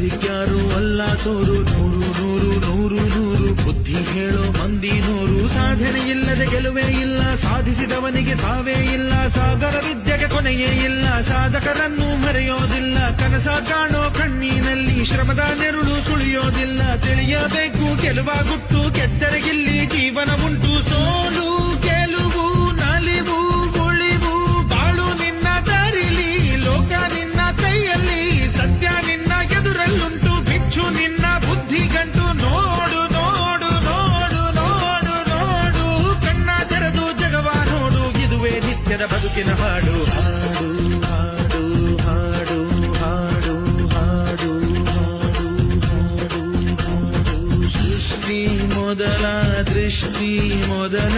ಬೇರಿಕ್ಯಾರು ಅಲ್ಲ ಸೋರು, ನೂರು ನೂರು ನೂರು ನೂರು ಬುದ್ಧಿ ಹೇಳೋ ಮಂದಿ ನೂರು. ಸಾಧನೆ ಇಲ್ಲದೆ ಗೆಲುವೇ ಇಲ್ಲ, ಸಾಧಿಸಿದವನಿಗೆ ಸಾವೇ ಇಲ್ಲ. ಸಾಗರ ವಿದ್ಯೆಗೆ ಕೊನೆಯೇ ಇಲ್ಲ, ಸಾಧಕರನ್ನು ಮರೆಯೋದಿಲ್ಲ. ಕನಸ ಕಾಣೋ ಕಣ್ಣಿನಲ್ಲಿ ಶ್ರಮದ ನೆರುಳು ಸುಳಿಯೋದಿಲ್ಲ. ತಿಳಿಯಬೇಕು ಗೆಲುವ ಗುಟ್ಟು, ಗೆದ್ದರೆ ಇಲ್ಲಿ ಜೀವನ ಉಂಟು. ಸೋಲು ಗೆಲುವು ನಲಿವು ಉಳಿವು ಬಾಳು ನಿನ್ನ ದಾರಿಲಿ, ಲೋಕ ನಿನ್ನ ಕೈಯಲ್ಲಿ, ಸತ್ಯ ನಿನ್ನ ಎದುರಲ್ಲುಂಟು. ಬಿಚ್ಚು ನಿನ್ನ ಬುದ್ಧಿ ಗಂಟು, ನೋಡು ನೋಡು ನೋಡು ನೋಡು ನೋಡು. ಕಣ್ಣ ತೆರೆದು ಜಗವ ನೋಡು, ಇದುವೇ ನಿತ್ಯದ ಬದುಕಿನ ಹಾಡು. ಹಾಡು ಹಾಡು ಹಾಡು ಹಾಡು ಹಾಡು ಹಾಡು ಹಾಡು. ಸೃಷ್ಟಿ ಮೊದಲ ದೃಷ್ಟಿ ಮೊದಲ